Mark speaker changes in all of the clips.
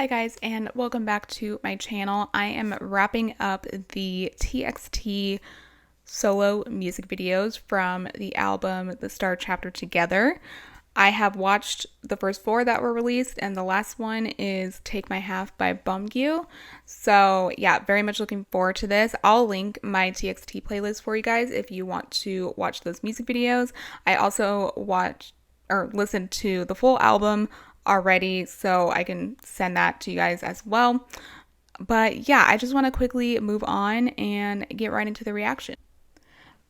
Speaker 1: Hi guys, and welcome back to my channel. I am wrapping up the TXT solo music videos from the album The Star Chapter Together. I have watched the first four that were released, and the last one is Take My Half by Beomgyu. So yeah, very much looking forward to this. I'll link my TXT playlist for you guys if you want to watch those music videos. I also watched or listened to the full album already, so I can send that to you guys as well. But yeah, I just want to quickly move on and get right into the reaction.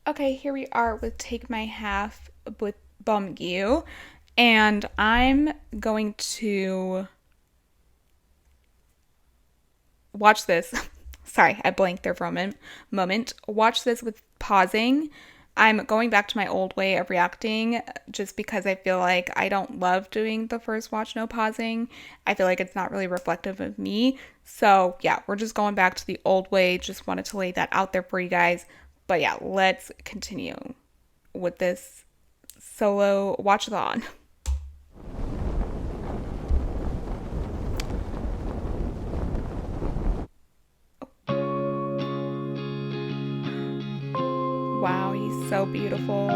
Speaker 1: Okay, here we are with Take My Half with Beomgyu, and I'm going to watch this. Sorry, I blanked there for a moment. Watch this with pausing. I'm going back to my old way of reacting just because I feel like I don't love doing the first watch no pausing. I feel like it's not really reflective of me. So yeah, we're just going back to the old way. Just wanted to lay that out there for you guys. But yeah, let's continue with this solo watch-a-thon. Wow, he's so beautiful.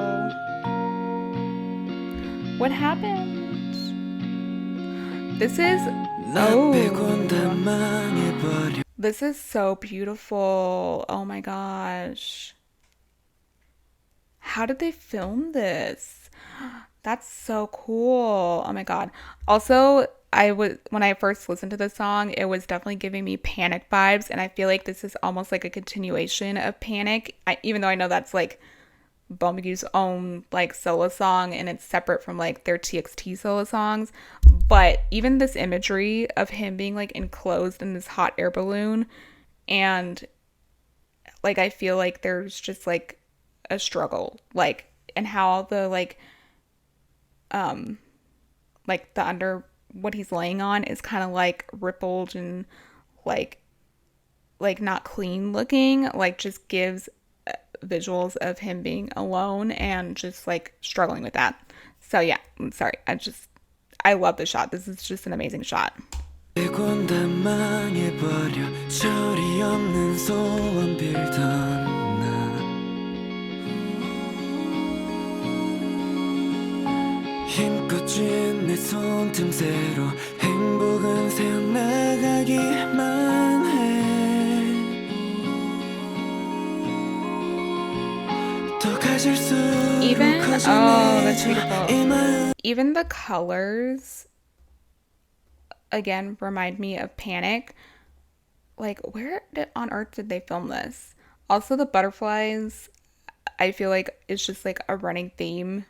Speaker 1: What happened? This is This is so beautiful. Oh my gosh. How did they film this? That's so cool. Oh my god. Also, when I first listened to this song, it was definitely giving me Panic vibes, and I feel like this is almost like a continuation of Panic. Even though I know that's like Beomgyu's own like solo song and it's separate from like their TXT solo songs, but even this imagery of him being like enclosed in this hot air balloon, and like I feel like there's just like a struggle, like, and how the like the under what he's laying on is kind of like rippled and like not clean looking, like just gives visuals of him being alone and just like struggling with that. So yeah, I'm sorry. I love this shot. This is just an amazing shot. 힘껏 쥔 내 손틈새로 행복은 새어나가기만 해. 더 가질 수 oh, that's beautiful. Even the colors again remind me of Panic. Like, on earth did they film this? Also, the butterflies, I feel like it's just like a running theme.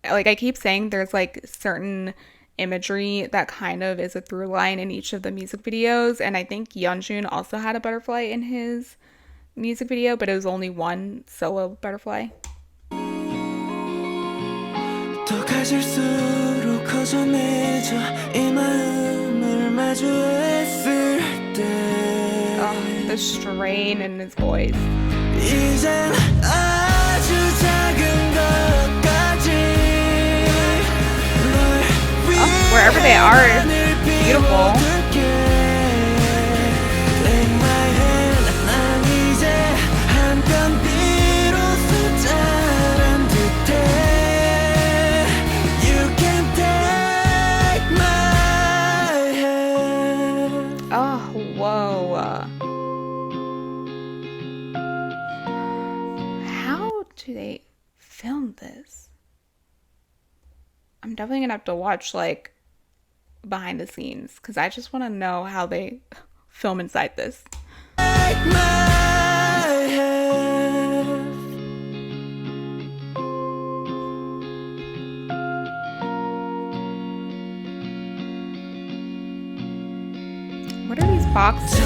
Speaker 1: Like I keep saying, there's like certain imagery that kind of is a through line in each of the music videos, and I think Yeonjun also had a butterfly in his music video, but it was only one solo butterfly. Oh, the strain in his voice. Wherever they are, it's beautiful. Oh, whoa. How do they film this? I'm definitely gonna have to watch like behind the scenes because I just want to know how they film inside this. What are these boxes?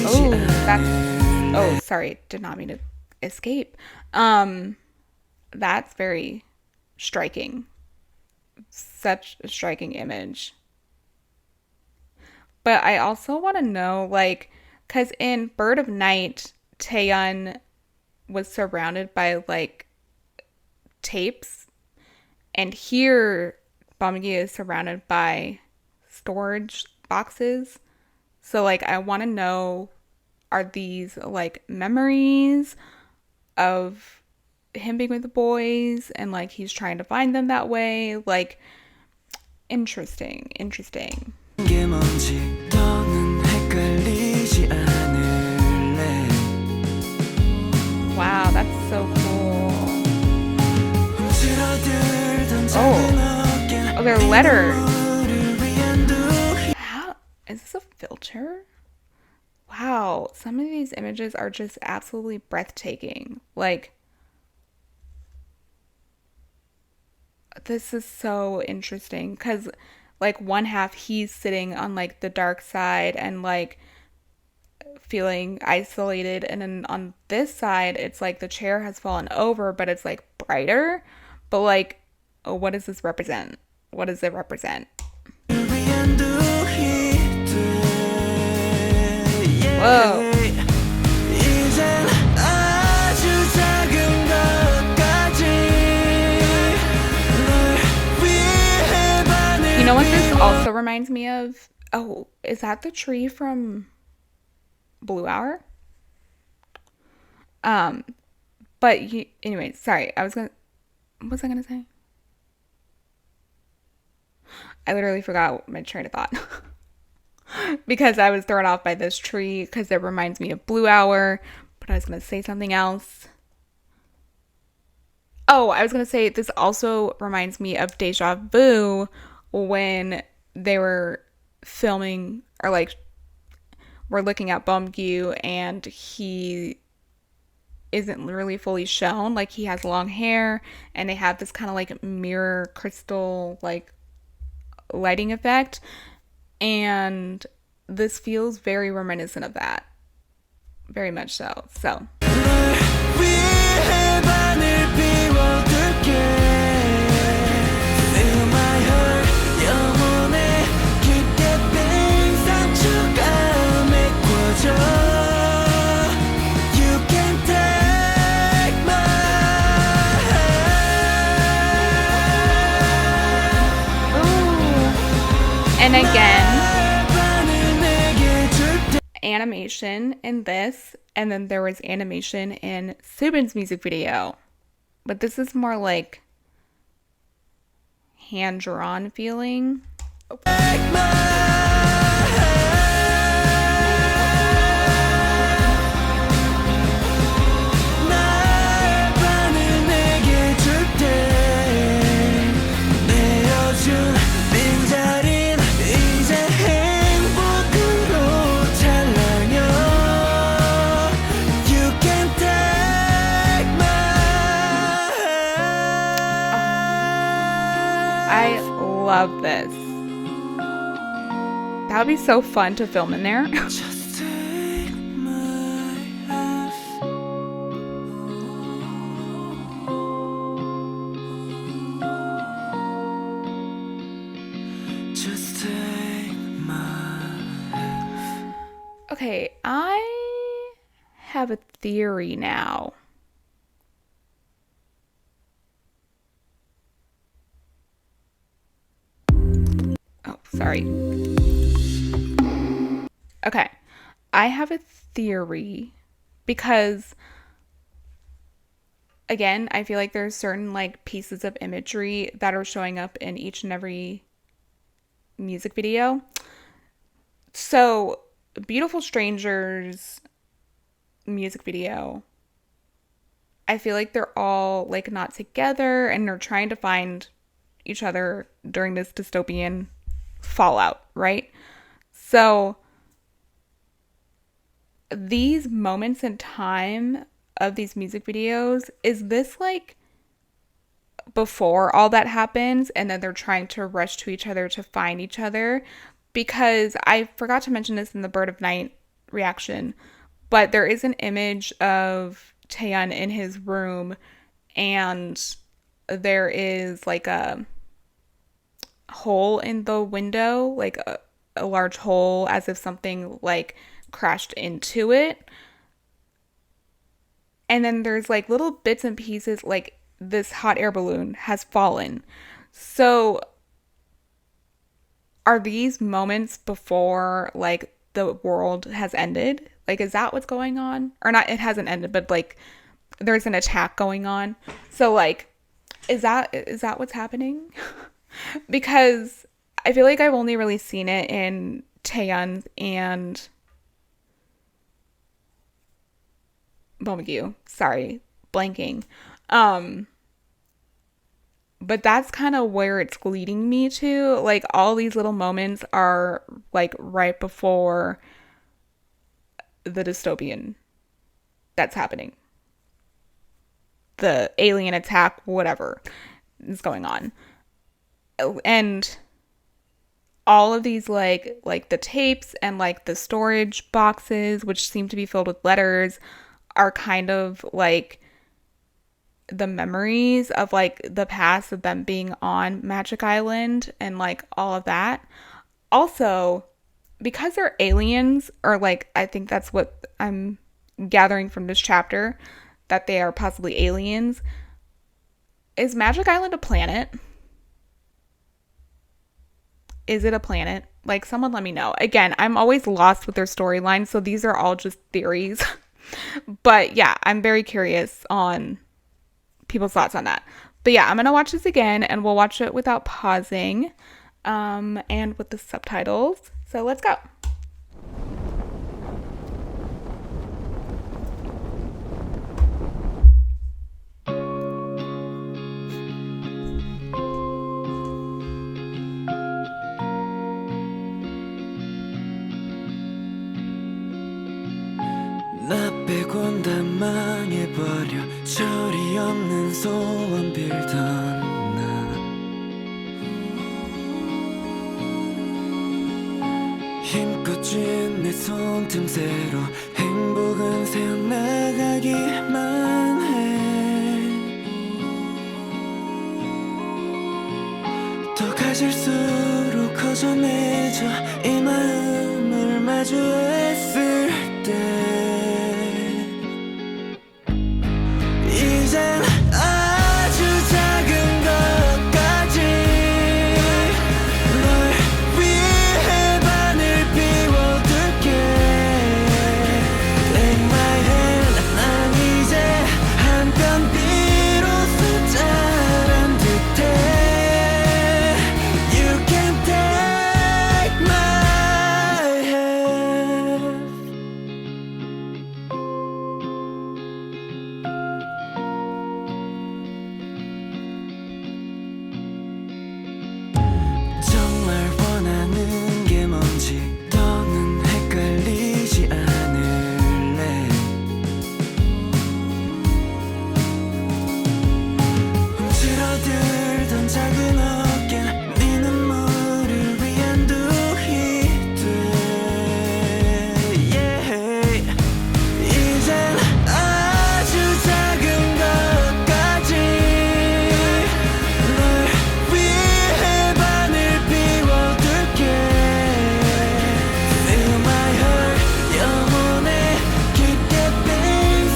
Speaker 1: Oh, oh, sorry, did not mean to escape. That's very striking. Such a striking image. But I also want to know, like, because in Bird of Night, Taeyeon was surrounded by, like, tapes And here, Beomgyu is surrounded by storage boxes. So, like, I want to know, are these like memories of him being with the boys and like he's trying to find them that way? Like, interesting, interesting. Wow, that's so cool. Oh, they're letters. How is this a filter? Wow, some of these images are just absolutely breathtaking. Like, this is so interesting because, like, one half he's sitting on like the dark side and like feeling isolated, and then on this side, it's like the chair has fallen over, but it's like brighter. But like, oh, what does this represent? What does it represent? Whoa. You know what this also reminds me of? Oh, is that the tree from Blue Hour? Um, but anyway, sorry. What was I gonna say? I literally forgot my train of thought. Because I was thrown off by this tree because it reminds me of Blue Hour, but I was gonna say something else. Oh, I was gonna say this also reminds me of Deja Vu when they were filming, or like we're looking at Beomgyu and he isn't really fully shown. Like, he has long hair and they have this kind of like mirror crystal like lighting effect, and this feels very reminiscent of that, very much so. So and again, animation in this, and then there was animation in Subin's music video. But this is more like hand-drawn feeling. I love this. That would be so fun to film in there. Okay, I have a theory now. Oh, sorry. Okay, I have a theory because, again, I feel like there's certain like pieces of imagery that are showing up in each and every music video. So, Beautiful Strangers music video, I feel like they're all like not together and they're trying to find each other during this dystopian fallout, right? So these moments in time of these music videos, is this like before all that happens and then they're trying to rush to each other to find each other? Because I forgot to mention this in the Bird of Night reaction, but there is an image of Taeyeon in his room and there is like a hole in the window, like a large hole, as if something like crashed into it. And then there's like little bits and pieces, like this hot air balloon has fallen. So are these moments before like the world has ended? Like, is that what's going on? Or not, it hasn't ended, but like there's an attack going on. So like, is that what's happening? Because I feel like I've only really seen it in Taeyeon and Beomgyu. Sorry, blanking. Um, but that's kind of where it's leading me to. Like all these little moments are like right before the dystopian that's happening. The alien attack, whatever is going on. And all of these like the tapes and like the storage boxes which seem to be filled with letters are kind of like the memories of like the past of them being on Magic Island and like all of that. Also, because they're aliens, or like I think that's what I'm gathering from this chapter, that they are possibly aliens. Is Magic Island a planet? Is it a planet? Like, someone let me know. Again, I'm always lost with their storylines, so these are all just theories. But yeah, I'm very curious on people's thoughts on that. But yeah, I'm gonna watch this again, and we'll watch it without pausing, and with the subtitles. So let's go.
Speaker 2: 나 빼곤 다 망해버려 절이 없는 소원 빌던 나 힘껏 쥔 내 손틈새로 행복은 새어나가기만 해 더 가질수록 커져내져 이 마음을 마주했을 때 이젠 아주 작은 것까지 널 위해 반을 비워둘게 Take my hand 난 이제 한편 비로소 자란 듯해 You can take my hand 정말 원하는 게 뭔지 더는 헷갈리지 않을래 움츠러들던 작은 어깨는 네 눈물을 위한 둥이 돼 yeah. 이젠 아주 작은 것까지 널 위해 반을 비워둘게 Feel my heart 영혼에 깊게 빈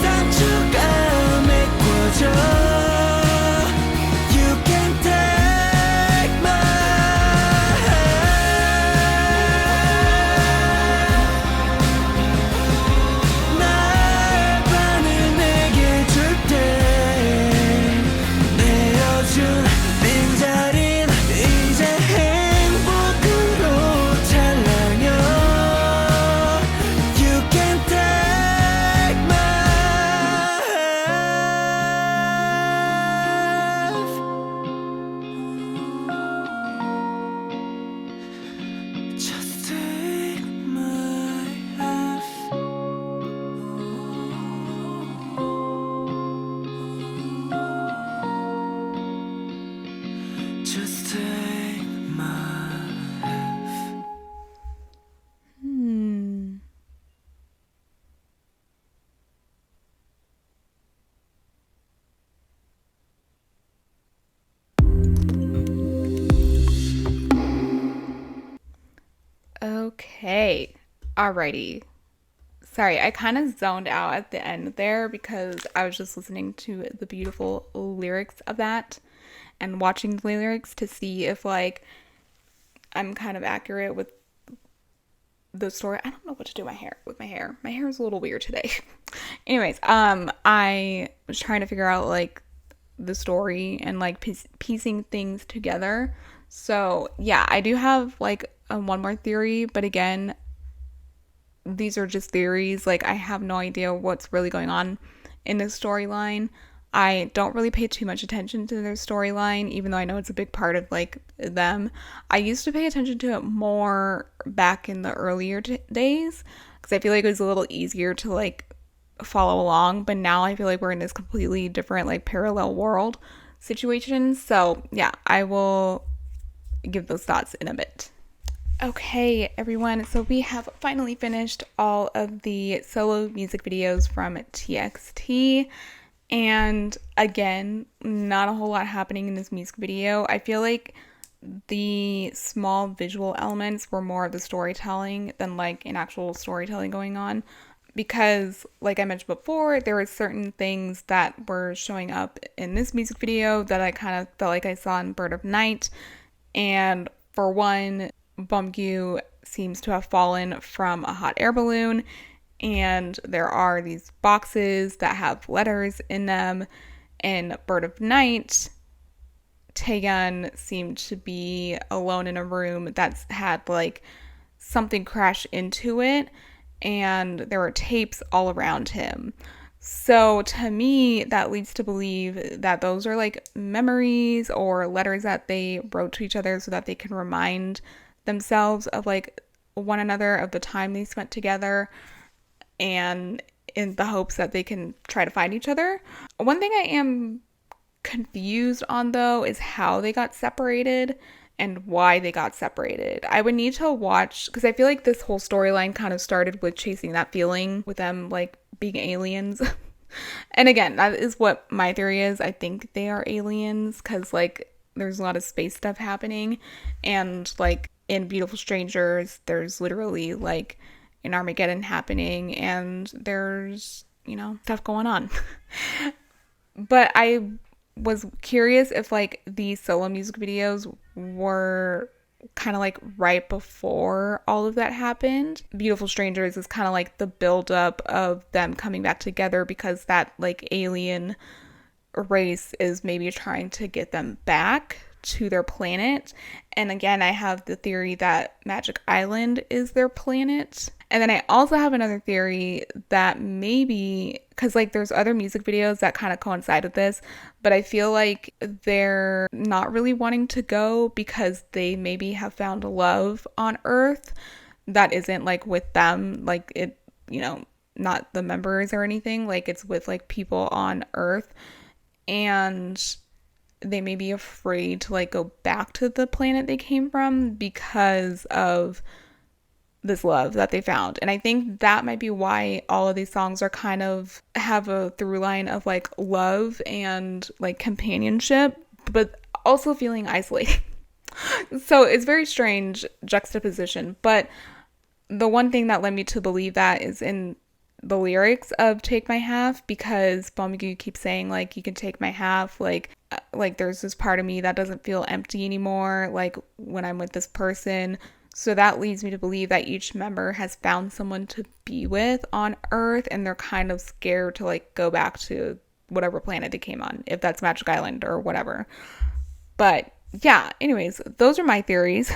Speaker 2: 상처가 메꿔져 You can take my hand 날 반을 내게 줄때 내어준 빈자린 이제 행복으로 찬란혀 You can take my half Just take my half Just take my half
Speaker 1: Hmm. Okay. Alrighty. Sorry, I kind of zoned out at the end there because I was just listening to the beautiful lyrics of that. and watching the lyrics to see if like I'm kind of accurate with the story. I don't know what to do with my hair. My hair is a little weird today. Anyways, I was trying to figure out like the story and like piecing things together. So yeah, I do have like one more theory, but again, these are just theories. Like I have no idea what's really going on in this storyline. I don't really pay too much attention to their storyline, even though I know it's a big part of like them. I used to pay attention to it more back in the earlier days because I feel like it was a little easier to like follow along, but now I feel like we're in this completely different like parallel world situation. So yeah, I will give those thoughts in a bit. Okay, everyone, so we have finally finished all of the solo music videos from TXT. And again, not a whole lot happening in this music video. I feel like the small visual elements were more of the storytelling than like an actual storytelling going on. Because, like I mentioned before, there were certain things that were showing up in this music video that I kind of felt like I saw in Bird of Night. And for one, Beomgyu seems to have fallen from a hot air balloon, and there are these boxes that have letters in them. In Bird of Night, Taeyeon seemed to be alone in a room that's had like something crash into it, and there were tapes all around him. So to me, that leads to believe that those are like memories or letters that they wrote to each other so that they can remind themselves of like one another, of the time they spent together, and in the hopes that they can try to find each other. One thing I am confused on though is how they got separated and why they got separated. I would need to watch, because I feel like this whole storyline kind of started with chasing that feeling with them like being aliens. And again, that is what my theory is. I think they are aliens because like there's a lot of space stuff happening, and like in Beautiful Strangers there's literally like an Armageddon happening, and there's, you know, stuff going on. But I was curious if like these solo music videos were kind of like right before all of that happened. Beautiful Strangers is kind of like the buildup of them coming back together because that like alien race is maybe trying to get them back to their planet. And again, I have the theory that Magic Island is their planet. And then I also have another theory that maybe, because like there's other music videos that kind of coincide with this, but I feel like they're not really wanting to go because they maybe have found love on Earth that isn't like with them, like it, you know, not the members or anything, like it's with like people on Earth, and they may be afraid to like go back to the planet they came from because of this love that they found. And I think that might be why all of these songs are kind of have a through line of like love and like companionship, but also feeling isolated. So it's very strange juxtaposition. But the one thing that led me to believe that is in the lyrics of Take My Half, because Beomgyu keeps saying like, you can take my half, like there's this part of me that doesn't feel empty anymore, like when I'm with this person. So that leads me to believe that each member has found someone to be with on Earth, and they're kind of scared to like go back to whatever planet they came on, if that's Magic Island or whatever. But yeah, anyways, those are my theories.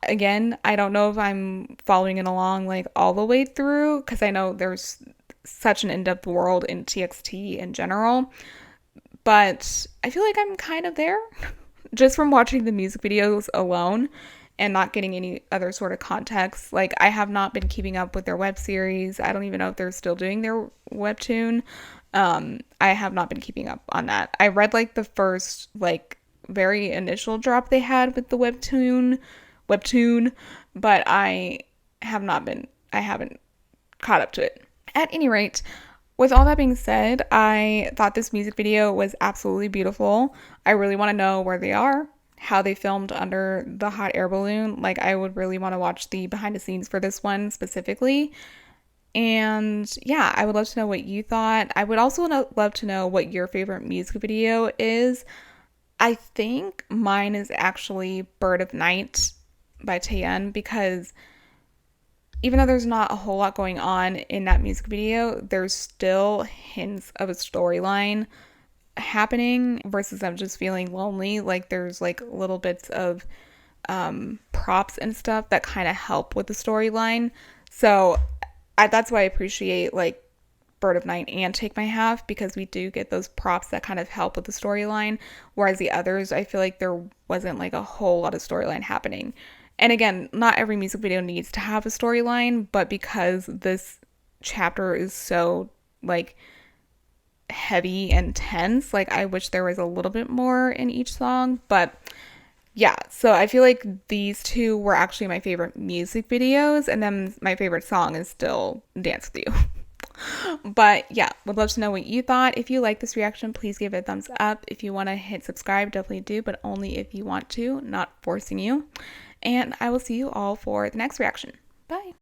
Speaker 1: Again, I don't know if I'm following it along like all the way through, because I know there's such an in-depth world in TXT in general, but I feel like I'm kind of there just from watching the music videos alone and not getting any other sort of context. Like, I have not been keeping up with their web series. I don't even know if they're still doing their webtoon. I have not been keeping up on that. I read like the first like very initial drop they had with the webtoon, but I haven't caught up to it. At any rate, with all that being said, I thought this music video was absolutely beautiful. I really want to know where they are, how they filmed under the hot air balloon. Like, I would really want to watch the behind the scenes for this one specifically. And yeah, I would love to know what you thought. I would also love to know what your favorite music video is. I think mine is actually Bird of Night by Taeyeon, because even though there's not a whole lot going on in that music video, there's still hints of a storyline happening versus them just feeling lonely. Like there's like little bits of props and stuff that kind of help with the storyline. So that's why I appreciate like Bird of Night and Take My Half, because we do get those props that kind of help with the storyline. Whereas the others, I feel like there wasn't like a whole lot of storyline happening. And again, not every music video needs to have a storyline, but because this chapter is so like heavy and tense, like I wish there was a little bit more in each song. But yeah, so I feel like these two were actually my favorite music videos, and then my favorite song is still Dance With You. But yeah, would love to know what you thought. If you like this reaction, please give it a thumbs up. If you want to hit subscribe, definitely do, but only if you want to, not forcing you. And I will see you all for the next reaction. Bye.